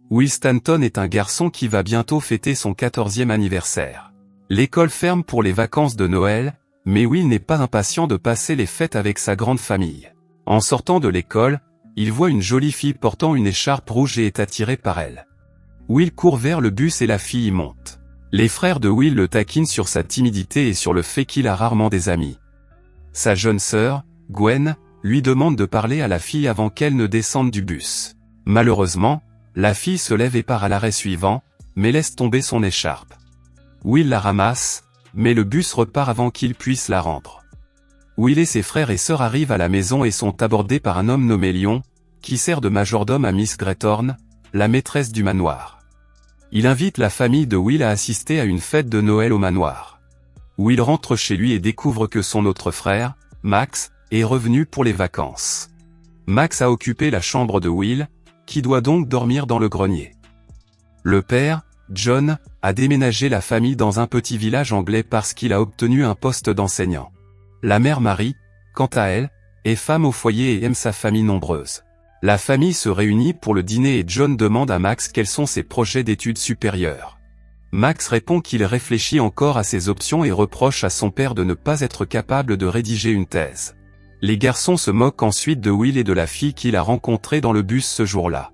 Will Stanton est un garçon qui va bientôt fêter son 14e anniversaire. L'école ferme pour les vacances de Noël, mais Will n'est pas impatient de passer les fêtes avec sa grande famille. En sortant de l'école, il voit une jolie fille portant une écharpe rouge et est attiré par elle. Will court vers le bus et la fille y monte. Les frères de Will le taquinent sur sa timidité et sur le fait qu'il a rarement des amis. Sa jeune sœur, Gwen, lui demande de parler à la fille avant qu'elle ne descende du bus. Malheureusement, la fille se lève et part à l'arrêt suivant, mais laisse tomber son écharpe. Will la ramasse, mais le bus repart avant qu'il puisse la rendre. Will et ses frères et sœurs arrivent à la maison et sont abordés par un homme nommé Lion, qui sert de majordome à Miss Greythorn, la maîtresse du manoir. Il invite la famille de Will à assister à une fête de Noël au manoir. Will rentre chez lui et découvre que son autre frère, Max, est revenu pour les vacances. Max a occupé la chambre de Will, qui doit donc dormir dans le grenier. Le père, John, a déménagé la famille dans un petit village anglais parce qu'il a obtenu un poste d'enseignant. La mère Marie, quant à elle, est femme au foyer et aime sa famille nombreuse. La famille se réunit pour le dîner et John demande à Max quels sont ses projets d'études supérieures. Max répond qu'il réfléchit encore à ses options et reproche à son père de ne pas être capable de rédiger une thèse. Les garçons se moquent ensuite de Will et de la fille qu'il a rencontrée dans le bus ce jour-là.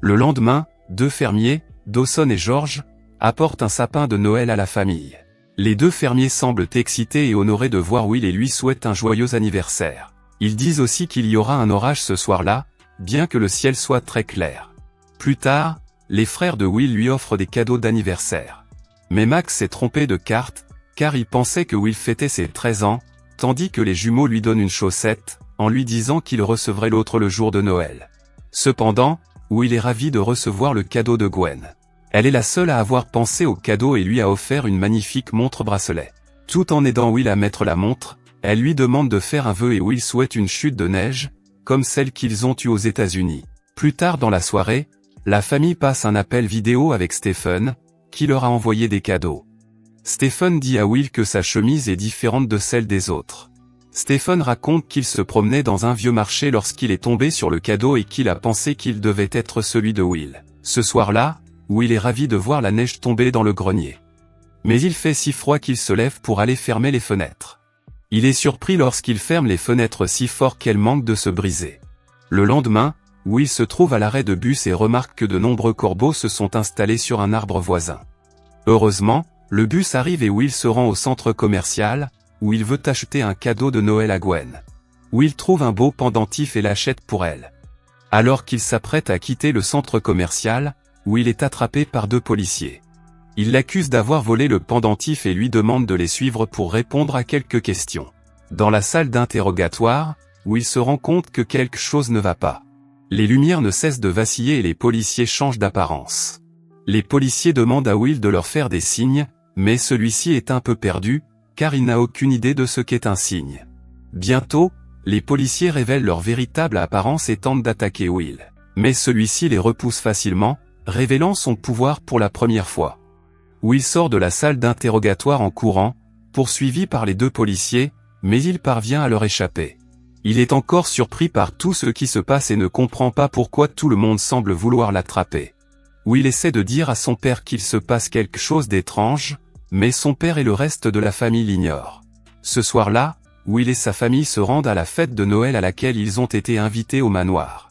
Le lendemain, deux fermiers, Dawson et George, apportent un sapin de Noël à la famille. Les deux fermiers semblent excités et honorés de voir Will et lui souhaitent un joyeux anniversaire. Ils disent aussi qu'il y aura un orage ce soir-là, bien que le ciel soit très clair. Plus tard, les frères de Will lui offrent des cadeaux d'anniversaire. Mais Max s'est trompé de carte, car il pensait que Will fêtait ses 13 ans, tandis que les jumeaux lui donnent une chaussette, en lui disant qu'il recevrait l'autre le jour de Noël. Cependant, Will est ravi de recevoir le cadeau de Gwen. Elle est la seule à avoir pensé au cadeau et lui a offert une magnifique montre-bracelet. Tout en aidant Will à mettre la montre, elle lui demande de faire un vœu et Will souhaite une chute de neige, comme celle qu'ils ont eue aux États-Unis. Plus tard dans la soirée, la famille passe un appel vidéo avec Stephen, qui leur a envoyé des cadeaux. Stephen dit à Will que sa chemise est différente de celle des autres. Stephen raconte qu'il se promenait dans un vieux marché lorsqu'il est tombé sur le cadeau et qu'il a pensé qu'il devait être celui de Will. Ce soir-là, Will est ravi de voir la neige tomber dans le grenier. Mais il fait si froid qu'il se lève pour aller fermer les fenêtres. Il est surpris lorsqu'il ferme les fenêtres si fort qu'elles manquent de se briser. Le lendemain, Will se trouve à l'arrêt de bus et remarque que de nombreux corbeaux se sont installés sur un arbre voisin. Heureusement, le bus arrive et Will se rend au centre commercial, où il veut acheter un cadeau de Noël à Gwen. Will trouve un beau pendentif et l'achète pour elle. Alors qu'il s'apprête à quitter le centre commercial, Will est attrapé par deux policiers. Ils l'accusent d'avoir volé le pendentif et lui demandent de les suivre pour répondre à quelques questions. Dans la salle d'interrogatoire, Will se rend compte que quelque chose ne va pas. Les lumières ne cessent de vaciller et les policiers changent d'apparence. Les policiers demandent à Will de leur faire des signes, mais celui-ci est un peu perdu, car il n'a aucune idée de ce qu'est un signe. Bientôt, les policiers révèlent leur véritable apparence et tentent d'attaquer Will. Mais celui-ci les repousse facilement, révélant son pouvoir pour la première fois. Will sort de la salle d'interrogatoire en courant, poursuivi par les deux policiers, mais il parvient à leur échapper. Il est encore surpris par tout ce qui se passe et ne comprend pas pourquoi tout le monde semble vouloir l'attraper. Will essaie de dire à son père qu'il se passe quelque chose d'étrange, mais son père et le reste de la famille l'ignorent. Ce soir-là, Will et sa famille se rendent à la fête de Noël à laquelle ils ont été invités au manoir.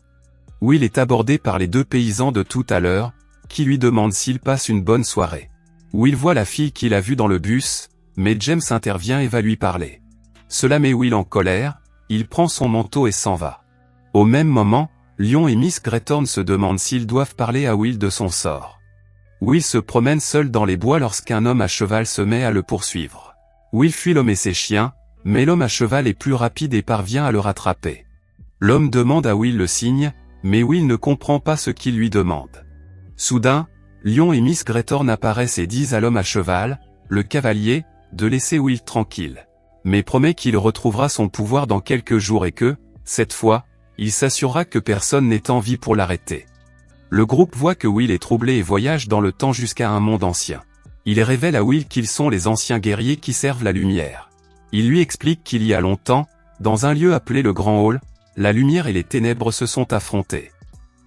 Will est abordé par les deux paysans de tout à l'heure, qui lui demandent s'il passe une bonne soirée. Will voit la fille qu'il a vue dans le bus, mais James intervient et va lui parler. Cela met Will en colère, il prend son manteau et s'en va. Au même moment, Lion et Miss Greythorn se demandent s'ils doivent parler à Will de son sort. Will se promène seul dans les bois lorsqu'un homme à cheval se met à le poursuivre. Will fuit l'homme et ses chiens, mais l'homme à cheval est plus rapide et parvient à le rattraper. L'homme demande à Will le signe, mais Will ne comprend pas ce qu'il lui demande. Soudain, Lion et Miss Greythorn apparaissent et disent à l'homme à cheval, le cavalier, de laisser Will tranquille. Mais promet qu'il retrouvera son pouvoir dans quelques jours et que, cette fois, il s'assurera que personne n'est en vie pour l'arrêter. Le groupe voit que Will est troublé et voyage dans le temps jusqu'à un monde ancien. Il révèle à Will qu'ils sont les anciens guerriers qui servent la lumière. Il lui explique qu'il y a longtemps, dans un lieu appelé le Grand Hall, la lumière et les ténèbres se sont affrontées.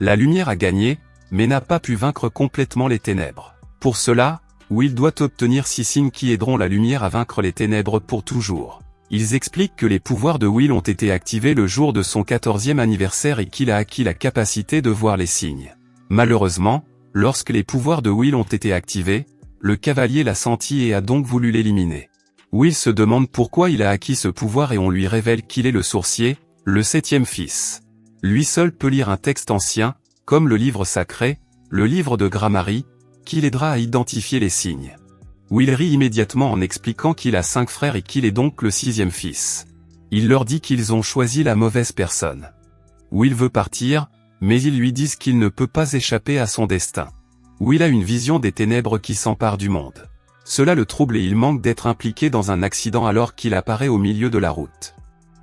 La lumière a gagné, mais n'a pas pu vaincre complètement les ténèbres. Pour cela, Will doit obtenir 6 signes qui aideront la lumière à vaincre les ténèbres pour toujours. Ils expliquent que les pouvoirs de Will ont été activés le jour de son 14e anniversaire et qu'il a acquis la capacité de voir les signes. Malheureusement, lorsque les pouvoirs de Will ont été activés, le cavalier l'a senti et a donc voulu l'éliminer. Will se demande pourquoi il a acquis ce pouvoir et on lui révèle qu'il est le sourcier, le 7e fils. Lui seul peut lire un texte ancien, comme le livre sacré, le livre de Grammarie, qui l'aidera à identifier les signes. Will rit immédiatement en expliquant qu'il a 5 frères et qu'il est donc le 6e fils. Il leur dit qu'ils ont choisi la mauvaise personne. Will veut partir, mais ils lui disent qu'il ne peut pas échapper à son destin. Will a une vision des ténèbres qui s'emparent du monde. Cela le trouble et il manque d'être impliqué dans un accident alors qu'il apparaît au milieu de la route.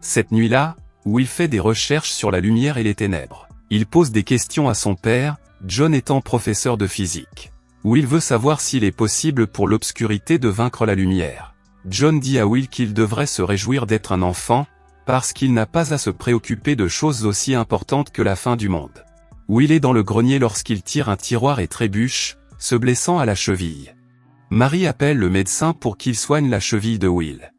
Cette nuit-là, Will fait des recherches sur la lumière et les ténèbres. Il pose des questions à son père, John étant professeur de physique. Will veut savoir s'il est possible pour l'obscurité de vaincre la lumière. John dit à Will qu'il devrait se réjouir d'être un enfant, parce qu'il n'a pas à se préoccuper de choses aussi importantes que la fin du monde. Will est dans le grenier lorsqu'il tire un tiroir et trébuche, se blessant à la cheville. Mary appelle le médecin pour qu'il soigne la cheville de Will.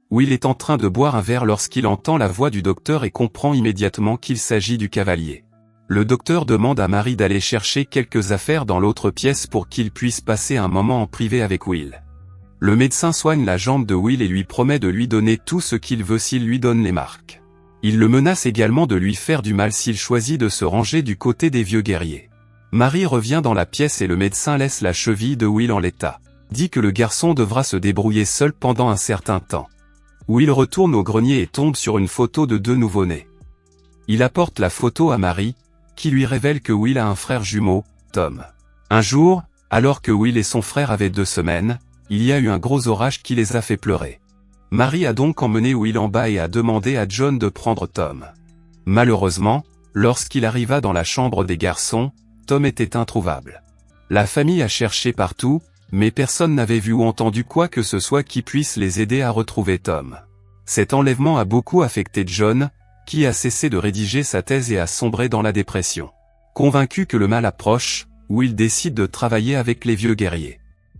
Will est en train de boire un verre lorsqu'il entend la voix du docteur et comprend immédiatement qu'il s'agit du cavalier. Le docteur demande à Mary d'aller chercher quelques affaires dans l'autre pièce pour qu'il puisse passer un moment en privé avec Will. Le médecin soigne la jambe de Will et lui promet de lui donner tout ce qu'il veut s'il lui donne les marques. Il le menace également de lui faire du mal s'il choisit de se ranger du côté des vieux guerriers. Mary revient dans la pièce et le médecin laisse la cheville de Will en l'état. Dit que le garçon devra se débrouiller seul pendant un certain temps. Will retourne au grenier et tombe sur une photo de 2 nouveau-nés. Il apporte la photo à Mary, qui lui révèle que Will a un frère jumeau, Tom. Un jour, alors que Will et son frère avaient 2 semaines, il y a eu un gros orage qui les a fait pleurer. Mary a donc emmené Will en bas et a demandé à John de prendre Tom. Malheureusement, lorsqu'il arriva dans la chambre des garçons, Tom était introuvable. La famille a cherché partout, mais personne n'avait vu ou entendu quoi que ce soit qui puisse les aider à retrouver Tom. Cet enlèvement a beaucoup affecté John, qui a cessé de rédiger sa thèse et a sombré dans la dépression. Convaincu que le mal approche, Will décide de travailler avec les vieux guerriers.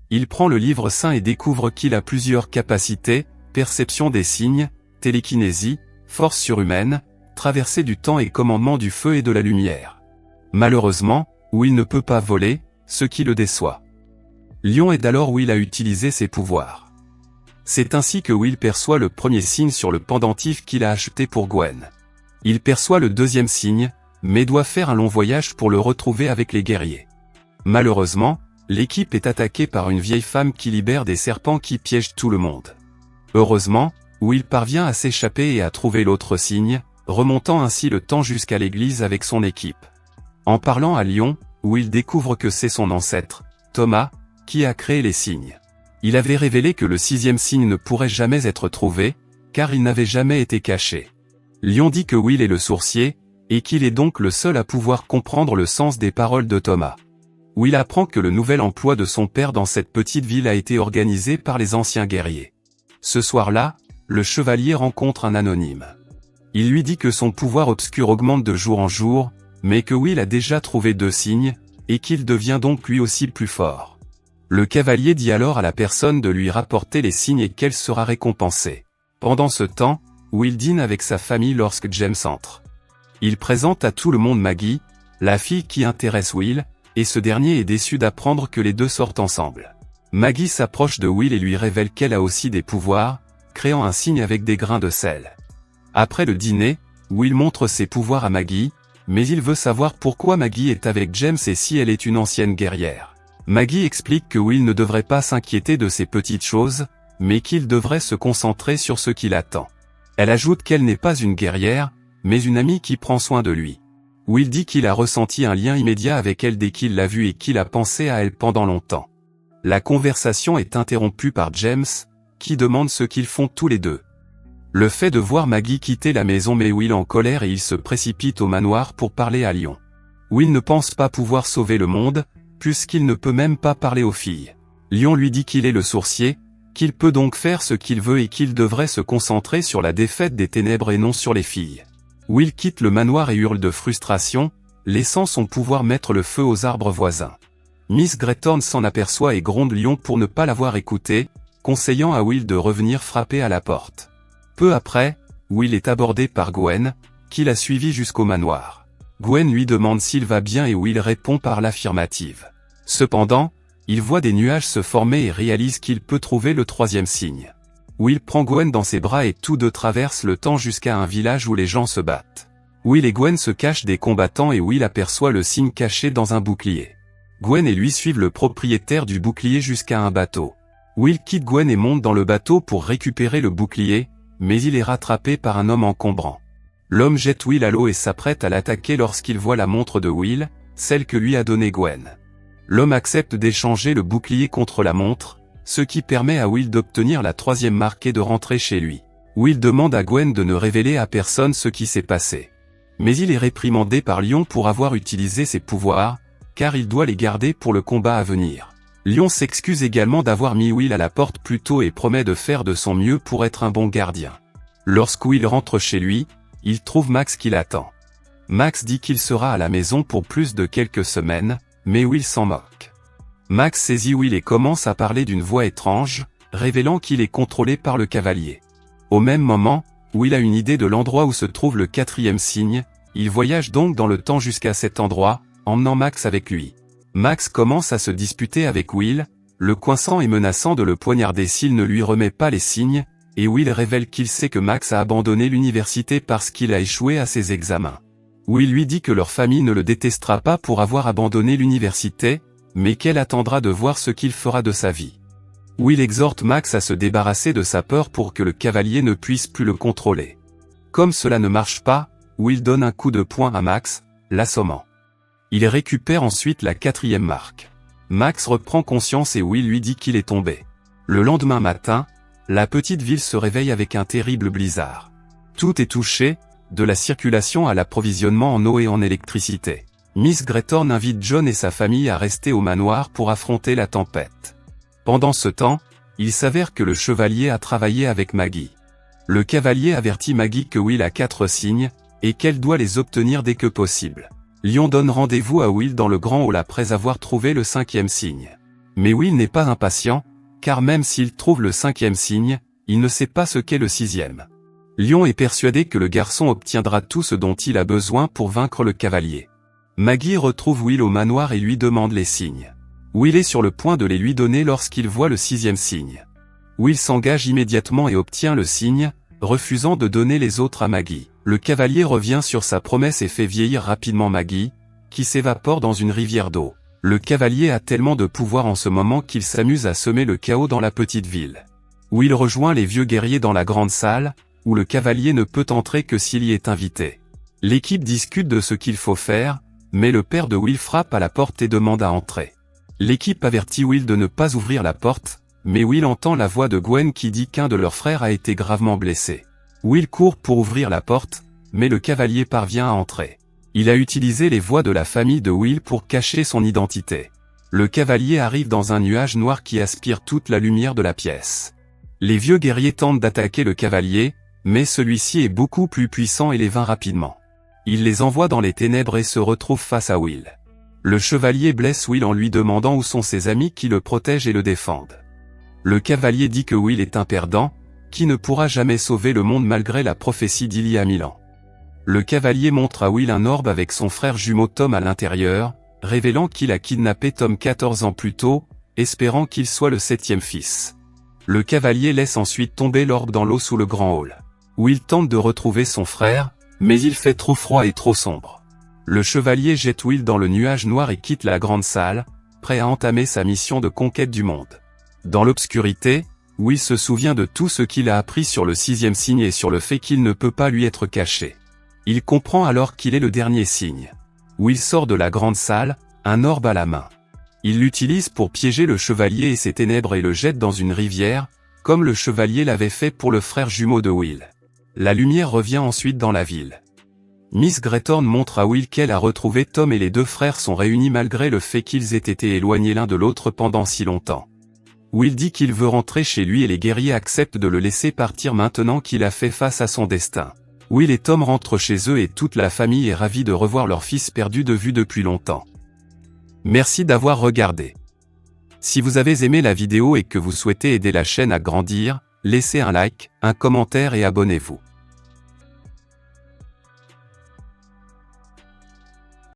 Il prend le livre saint et découvre qu'il a plusieurs capacités, perception des signes, télékinésie, force surhumaine, traversée du temps et commandement du feu et de la lumière. Malheureusement, Will ne peut pas voler, ce qui le déçoit. Lion aide alors Will à utiliser ses pouvoirs. C'est ainsi que Will perçoit le premier signe sur le pendentif qu'il a acheté pour Gwen. Il perçoit le 2e signe, mais doit faire un long voyage pour le retrouver avec les guerriers. Malheureusement, l'équipe est attaquée par une vieille femme qui libère des serpents qui piègent tout le monde. Heureusement, Will parvient à s'échapper et à trouver l'autre signe, remontant ainsi le temps jusqu'à l'église avec son équipe. En parlant à Lion, Will découvre que c'est son ancêtre, Thomas, qui a créé les signes. Il avait révélé que le 6e signe ne pourrait jamais être trouvé, car il n'avait jamais été caché. Lion dit que Will est le sourcier, et qu'il est donc le seul à pouvoir comprendre le sens des paroles de Thomas. Will apprend que le nouvel emploi de son père dans cette petite ville a été organisé par les anciens guerriers. Ce soir-là, le chevalier rencontre un anonyme. Il lui dit que son pouvoir obscur augmente de jour en jour, mais que Will a déjà trouvé 2 signes, et qu'il devient donc lui aussi plus fort. Le cavalier dit alors à la personne de lui rapporter les signes et qu'elle sera récompensée. Pendant ce temps, Will dîne avec sa famille lorsque James entre. Il présente à tout le monde Maggie, la fille qui intéresse Will, et ce dernier est déçu d'apprendre que les deux sortent ensemble. Maggie s'approche de Will et lui révèle qu'elle a aussi des pouvoirs, créant un signe avec des grains de sel. Après le dîner, Will montre ses pouvoirs à Maggie, mais il veut savoir pourquoi Maggie est avec James et si elle est une ancienne guerrière. Maggie explique que Will ne devrait pas s'inquiéter de ces petites choses, mais qu'il devrait se concentrer sur ce qui l'attend. Elle ajoute qu'elle n'est pas une guerrière, mais une amie qui prend soin de lui. Will dit qu'il a ressenti un lien immédiat avec elle dès qu'il l'a vue et qu'il a pensé à elle pendant longtemps. La conversation est interrompue par James, qui demande ce qu'ils font tous les deux. Le fait de voir Maggie quitter la maison met Will en colère et il se précipite au manoir pour parler à Lion. Will ne pense pas pouvoir sauver le monde, puisqu'il ne peut même pas parler aux filles. Lion lui dit qu'il est le sourcier, qu'il peut donc faire ce qu'il veut et qu'il devrait se concentrer sur la défaite des ténèbres et non sur les filles. Will quitte le manoir et hurle de frustration, laissant son pouvoir mettre le feu aux arbres voisins. Miss Greythorn s'en aperçoit et gronde Lion pour ne pas l'avoir écouté, conseillant à Will de revenir frapper à la porte. Peu après, Will est abordé par Gwen, qui l'a suivi jusqu'au manoir. Gwen lui demande s'il va bien et Will répond par l'affirmative. Cependant, il voit des nuages se former et réalise qu'il peut trouver le troisième signe. Will prend Gwen dans ses bras et tous deux traversent le temps jusqu'à un village où les gens se battent. Will et Gwen se cachent des combattants et Will aperçoit le signe caché dans un bouclier. Gwen et lui suivent le propriétaire du bouclier jusqu'à un bateau. Will quitte Gwen et monte dans le bateau pour récupérer le bouclier, mais il est rattrapé par un homme encombrant. L'homme jette Will à l'eau et s'apprête à l'attaquer lorsqu'il voit la montre de Will, celle que lui a donnée Gwen. L'homme accepte d'échanger le bouclier contre la montre, ce qui permet à Will d'obtenir la troisième marque et de rentrer chez lui. Will demande à Gwen de ne révéler à personne ce qui s'est passé. Mais il est réprimandé par Lion pour avoir utilisé ses pouvoirs, car il doit les garder pour le combat à venir. Lion s'excuse également d'avoir mis Will à la porte plus tôt et promet de faire de son mieux pour être un bon gardien. Lorsque Will rentre chez lui, il trouve Max qui l'attend. Max dit qu'il sera à la maison pour plus de quelques semaines, mais Will s'en moque. Max saisit Will et commence à parler d'une voix étrange, révélant qu'il est contrôlé par le cavalier. Au même moment, Will a une idée de l'endroit où se trouve le quatrième signe, il voyage donc dans le temps jusqu'à cet endroit, emmenant Max avec lui. Max commence à se disputer avec Will, le coinçant et menaçant de le poignarder s'il ne lui remet pas les signes, et Will révèle qu'il sait que Max a abandonné l'université parce qu'il a échoué à ses examens. Will lui dit que leur famille ne le détestera pas pour avoir abandonné l'université, mais qu'elle attendra de voir ce qu'il fera de sa vie. Will exhorte Max à se débarrasser de sa peur pour que le cavalier ne puisse plus le contrôler. Comme cela ne marche pas, Will donne un coup de poing à Max, l'assommant. Il récupère ensuite la quatrième marque. Max reprend conscience et Will lui dit qu'il est tombé. Le lendemain matin, la petite ville se réveille avec un terrible blizzard. Tout est touché, de la circulation à l'approvisionnement en eau et en électricité. Miss Greythorn invite John et sa famille à rester au manoir pour affronter la tempête. Pendant ce temps, il s'avère que le chevalier a travaillé avec Maggie. Le cavalier avertit Maggie que Will a 4 signes, et qu'elle doit les obtenir dès que possible. Lion donne rendez-vous à Will dans le grand hall après avoir trouvé le 5e signe. Mais Will n'est pas impatient, car même s'il trouve le 5e signe, il ne sait pas ce qu'est le 6e. Lion est persuadé que le garçon obtiendra tout ce dont il a besoin pour vaincre le cavalier. Maggie retrouve Will au manoir et lui demande les signes. Will est sur le point de les lui donner lorsqu'il voit le 6e signe. Will s'engage immédiatement et obtient le signe, refusant de donner les autres à Maggie. Le cavalier revient sur sa promesse et fait vieillir rapidement Maggie, qui s'évapore dans une rivière d'eau. Le cavalier a tellement de pouvoir en ce moment qu'il s'amuse à semer le chaos dans la petite ville. Will rejoint les vieux guerriers dans la grande salle, où le cavalier ne peut entrer que s'il y est invité. L'équipe discute de ce qu'il faut faire, mais le père de Will frappe à la porte et demande à entrer. L'équipe avertit Will de ne pas ouvrir la porte, mais Will entend la voix de Gwen qui dit qu'un de leurs frères a été gravement blessé. Will court pour ouvrir la porte, mais le cavalier parvient à entrer. Il a utilisé les voix de la famille de Will pour cacher son identité. Le cavalier arrive dans un nuage noir qui aspire toute la lumière de la pièce. Les vieux guerriers tentent d'attaquer le cavalier, mais celui-ci est beaucoup plus puissant et les vainc rapidement. Il les envoie dans les ténèbres et se retrouve face à Will. Le chevalier blesse Will en lui demandant où sont ses amis qui le protègent et le défendent. Le cavalier dit que Will est un perdant, qui ne pourra jamais sauver le monde malgré la prophétie d'il y a 1000 ans. Le cavalier montre à Will un orbe avec son frère jumeau Tom à l'intérieur, révélant qu'il a kidnappé Tom 14 ans plus tôt, espérant qu'il soit le 7e fils. Le cavalier laisse ensuite tomber l'orbe dans l'eau sous le grand hall. Will tente de retrouver son frère, mais il fait trop froid et trop sombre. Le chevalier jette Will dans le nuage noir et quitte la grande salle, prêt à entamer sa mission de conquête du monde. Dans l'obscurité, Will se souvient de tout ce qu'il a appris sur le 6e signe et sur le fait qu'il ne peut pas lui être caché. Il comprend alors qu'il est le dernier signe. Will sort de la grande salle, un orbe à la main. Il l'utilise pour piéger le chevalier et ses ténèbres et le jette dans une rivière, comme le chevalier l'avait fait pour le frère jumeau de Will. La lumière revient ensuite dans la ville. Miss Greythorn montre à Will qu'elle a retrouvé Tom et les deux frères sont réunis malgré le fait qu'ils aient été éloignés l'un de l'autre pendant si longtemps. Will dit qu'il veut rentrer chez lui et les guerriers acceptent de le laisser partir maintenant qu'il a fait face à son destin. Will et Tom rentrent chez eux et toute la famille est ravie de revoir leur fils perdu de vue depuis longtemps. Merci d'avoir regardé. Si vous avez aimé la vidéo et que vous souhaitez aider la chaîne à grandir, laissez un like, un commentaire et abonnez-vous.